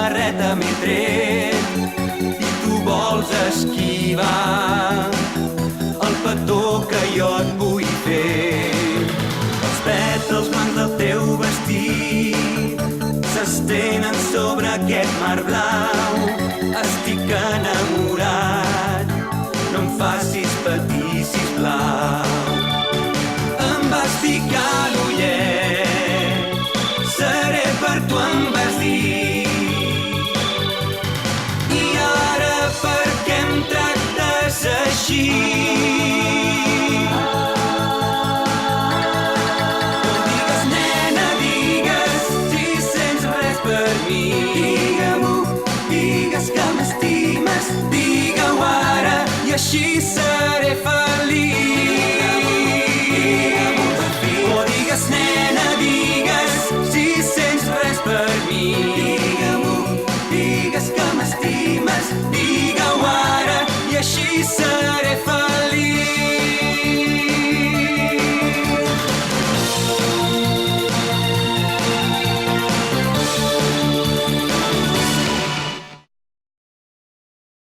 barreta m'he tret i tu vols esquivar el petó que jo et vull fer. Els pètals blancs del teu vestit s'estenen sobre aquest mar blau. Estic enamorat, no em facis patir, sisplau. Em vas ficar l'ullet, seré per tu em vas dir. I ara per què em tractes així? No digues, nena, digues, si sents res per mi. Digue-m'ho, digues que m'estimes, digue-ho ara i així seré feliç. O digues, nena, digues, si sents res per mi. Digue-m'ho, digues que